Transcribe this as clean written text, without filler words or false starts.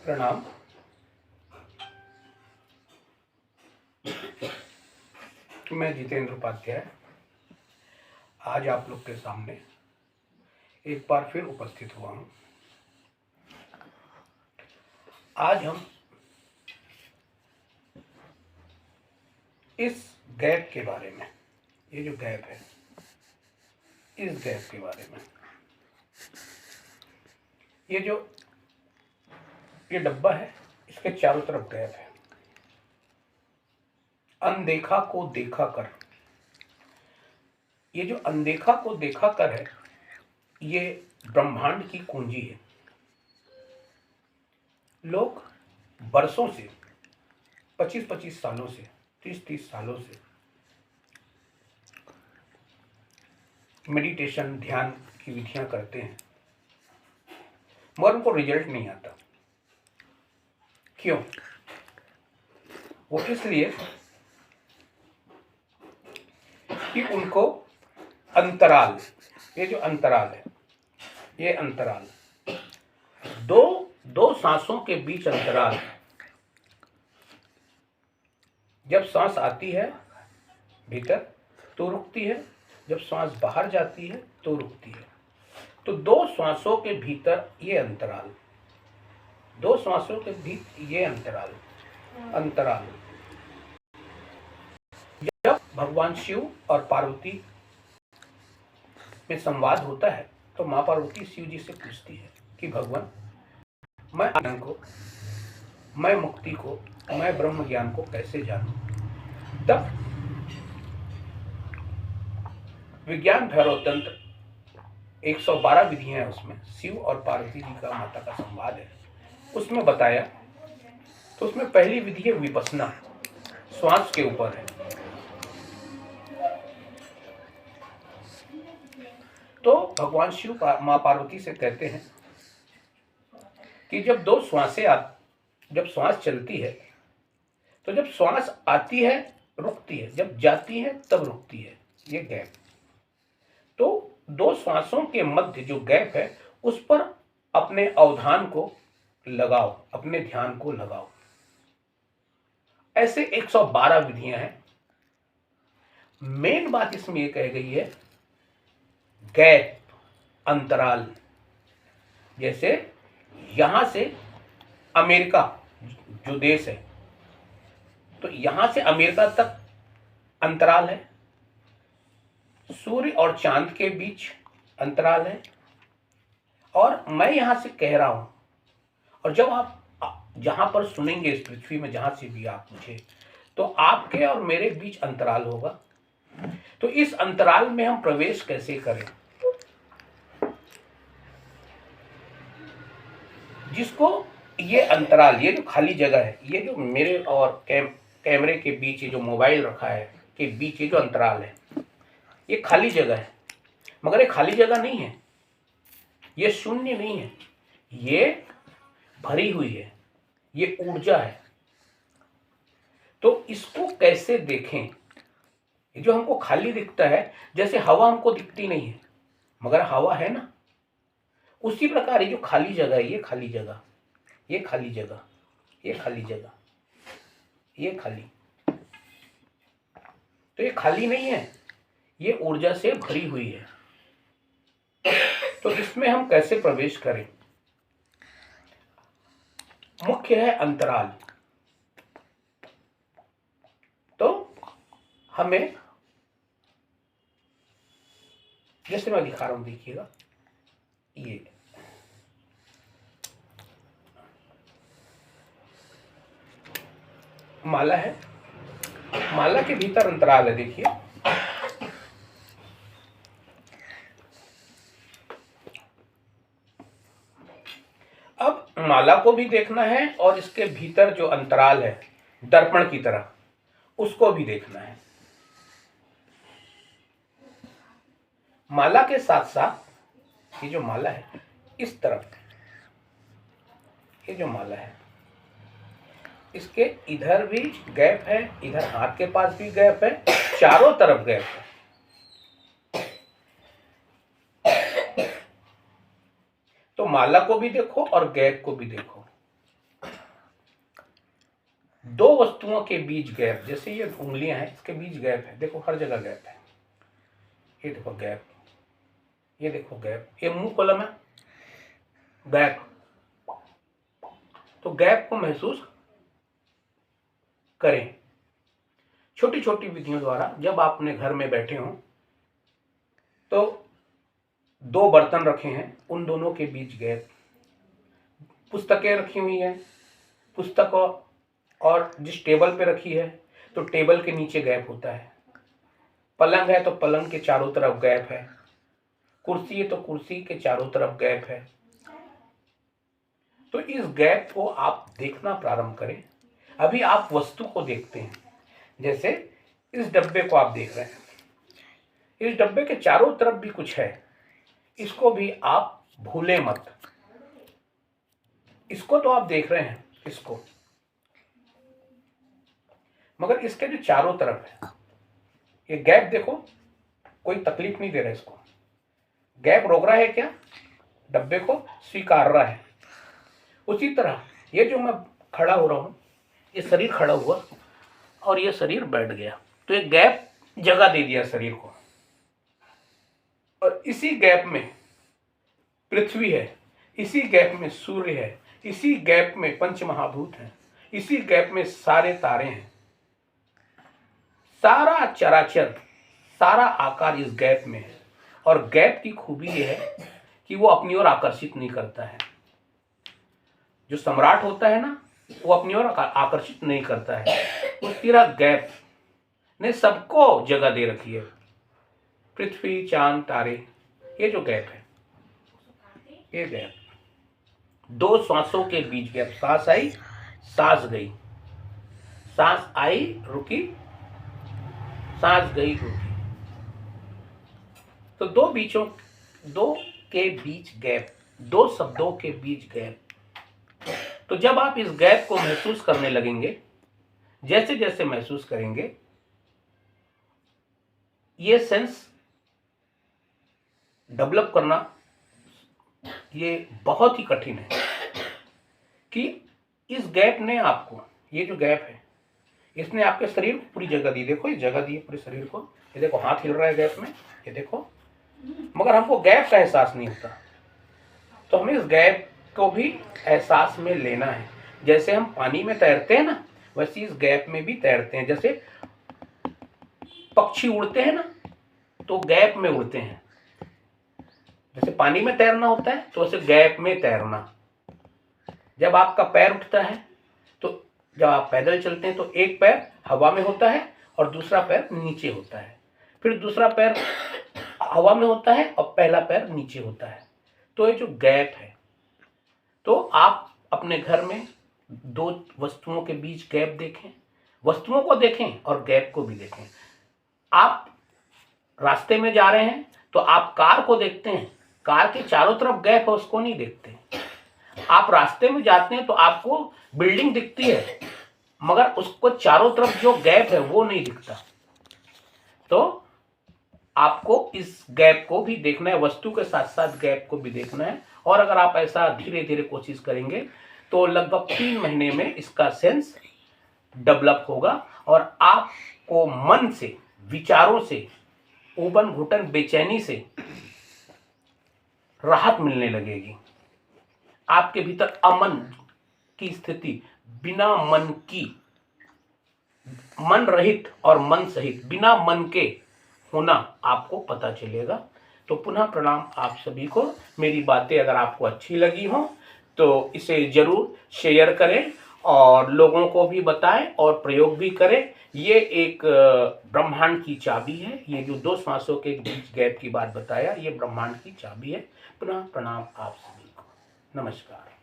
प्रणाम। मैं जितेंद्र उपाध्याय आज आप लोग के सामने एक बार फिर उपस्थित हुआ हूँ। आज हम इस गैप के बारे में, ये जो गैप है, इस गैप के बारे में, ये डब्बा है, इसके चारों तरफ गैप है। अनदेखा को देखा कर, ये जो अनदेखा को देखा कर है, ये ब्रह्मांड की कुंजी है। लोग बरसों से, 25-25 सालों से, 30-30 सालों से मेडिटेशन, ध्यान की विधियां करते हैं, मगर उनको रिजल्ट नहीं आता। क्यों? वो इसलिए कि उनको अंतराल, ये जो अंतराल है, ये अंतराल, दो सांसों के बीच अंतराल, जब सांस आती है भीतर तो रुकती है, जब सांस बाहर जाती है तो रुकती है। तो दो श्वासों के भीतर ये अंतराल, दो श्वासों के भीतर ये अंतराल। जब भगवान शिव और पार्वती में संवाद होता है तो माँ पार्वती शिव जी से पूछती है कि भगवान, मैं आनंद को, मैं मुक्ति को, मैं ब्रह्म ज्ञान को कैसे जानूं? तब विज्ञान भैरव तंत्र 112 विधियां हैं, उसमें शिव और पार्वती जी का माता का संवाद है, उसमें बताया। तो उसमें पहली विधि है विपस्सना, श्वास के ऊपर है। तो भगवान शिव माँ पार्वती से कहते हैं कि जब दो श्वासें जब श्वास चलती है तो जब श्वास आती है रुकती है, जब जाती है तब रुकती है, ये गैप। तो दो श्वासों के मध्य जो गैप है उस पर अपने अवधान को लगाओ, अपने ध्यान को लगाओ। ऐसे 112 विधियां हैं। मेन बात इसमें यह कही गई है गैप, अंतराल। जैसे यहां से अमेरिका जो देश है, तो यहां से अमेरिका तक अंतराल है, सूर्य और चांद के बीच अंतराल है, और मैं यहां से कह रहा हूं, और जब आप जहां पर सुनेंगे इस पृथ्वी में, जहां से भी आप मुझे, तो आपके और मेरे बीच अंतराल होगा। तो इस अंतराल में हम प्रवेश कैसे करें? जिसको ये अंतराल, ये जो खाली जगह है, ये जो मेरे और कैमरे के बीच, ये जो मोबाइल रखा है के बीच, ये जो अंतराल है, ये खाली जगह है। मगर ये खाली जगह नहीं है, ये शून्य नहीं है, ये भरी हुई है, ये ऊर्जा है। तो इसको कैसे देखें? ये जो हमको खाली दिखता है, जैसे हवा हमको दिखती नहीं है मगर हवा है ना, उसी प्रकार ये जो खाली जगह है, ये खाली जगह, ये खाली जगह, ये खाली जगह, ये खाली, तो ये खाली नहीं है, ये ऊर्जा से भरी हुई है। तो इसमें हम कैसे प्रवेश करें? मुख्य है अंतराल। तो हमें, जैसे मैं दिखा रहा हूं, देखिएगा, ये माला है, माला के भीतर अंतराल है, देखिए। अब माला को भी देखना है और इसके भीतर जो अंतराल है दर्पण की तरह, उसको भी देखना है। माला के साथ साथ ये जो माला है, इस तरफ ये जो माला है, इसके इधर भी गैप है, इधर हाथ के पास भी गैप है, चारों तरफ गैप है। तो माला को भी देखो और गैप को भी देखो। दो वस्तुओं के बीच गैप, जैसे ये उंगलियां हैं, इसके बीच गैप है, देखो हर जगह गैप है। ये देखो गैप, ये देखो गैप, ये मुंह कॉलम है, गैप। तो गैप को महसूस करें छोटी छोटी विधियों द्वारा। जब आप अपने घर में बैठे हों तो दो बर्तन रखे हैं, उन दोनों के बीच गैप। पुस्तकें रखी हुई हैं, पुस्तक और जिस टेबल पे रखी है तो टेबल के नीचे गैप होता है। पलंग है तो पलंग के चारों तरफ गैप है। कुर्सी है तो कुर्सी के चारों तरफ गैप है। तो इस गैप को आप देखना प्रारंभ करें। अभी आप वस्तु को देखते हैं, जैसे इस डब्बे को आप देख रहे हैं, इस डब्बे के चारों तरफ भी कुछ है, इसको भी आप भूले मत। इसको तो आप देख रहे हैं, इसको, मगर इसके जो चारों तरफ है ये गैप देखो, कोई तकलीफ नहीं दे रहा इसको। गैप रोक रहा है क्या? डब्बे को स्वीकार रहा है। उसी तरह ये जो मैं खड़ा हो रहा हूं, ये शरीर खड़ा हुआ और ये शरीर बैठ गया, तो ये गैप जगह दे दिया शरीर को। और इसी गैप में पृथ्वी है, इसी गैप में सूर्य है, इसी गैप में पंच महाभूत हैं, इसी गैप में सारे तारे हैं। सारा चराचर, सारा आकार इस गैप में है। और गैप की खूबी यह है कि वो अपनी ओर आकर्षित नहीं करता है। जो सम्राट होता है ना, वो अपनी ओर आकर्षित नहीं करता है। उस तरह गैप ने सबको जगह दे रखी है। पृथ्वी, चांद, तारे, ये जो गैप है, ये गैप, दो श्वासों के बीच गैप। सांस आई, सांस गई, सांस आई, रुकी, सांस गई, रुकी। तो दो के बीच गैप, दो शब्दों के बीच गैप। तो जब आप इस गैप को महसूस करने लगेंगे, जैसे जैसे महसूस करेंगे, ये सेंस डेवलप करना ये बहुत ही कठिन है कि इस गैप ने आपको, ये जो गैप है, इसने आपके शरीर को पूरी जगह दी। देखो ये जगह दी है पूरे शरीर को। ये देखो हाथ हिल रहा है गैप में, ये देखो, मगर हमको गैप का एहसास नहीं होता। तो हमें इस गैप को भी एहसास में लेना है। जैसे हम पानी में तैरते हैं ना, वैसे इस गैप में भी तैरते हैं। जैसे पक्षी उड़ते हैं ना, तो गैप में उड़ते हैं। जैसे पानी में तैरना होता है तो वैसे गैप में तैरना। जब आपका पैर उठता है, तो जब आप पैदल चलते हैं तो एक पैर हवा में होता है और दूसरा पैर नीचे होता है, फिर दूसरा पैर हवा में होता है और पहला पैर नीचे होता है। तो ये जो गैप है, तो आप अपने घर में दो वस्तुओं के बीच गैप देखें, वस्तुओं को देखें और गैप को भी देखें। आप रास्ते में जा रहे हैं तो आप कार को देखते हैं, कार के चारों तरफ गैप है, उसको नहीं देखते। आप रास्ते में जाते हैं तो आपको बिल्डिंग दिखती है, मगर उसको चारों तरफ जो गैप है वो नहीं दिखता। तो आपको इस गैप को भी देखना है, वस्तु के साथ साथ गैप को भी देखना है। और अगर आप ऐसा धीरे धीरे कोशिश करेंगे तो लगभग 3 महीने में इसका सेंस डेवलप होगा और आपको मन से, विचारों से, ऊबन घुटन बेचैनी से राहत मिलने लगेगी। आपके भीतर अमन की स्थिति, बिना मन की, मन रहित और मन सहित, बिना मन के होना आपको पता चलेगा। तो पुनः प्रणाम आप सभी को। मेरी बातें अगर आपको अच्छी लगी हो तो इसे जरूर शेयर करें और लोगों को भी बताएं और प्रयोग भी करें। ये एक ब्रह्मांड की चाबी है। ये जो दो श्वासों के बीच गैप की बात बताया, ये ब्रह्मांड की चाबी है। पुनः प्रणाम आप सभी को। नमस्कार।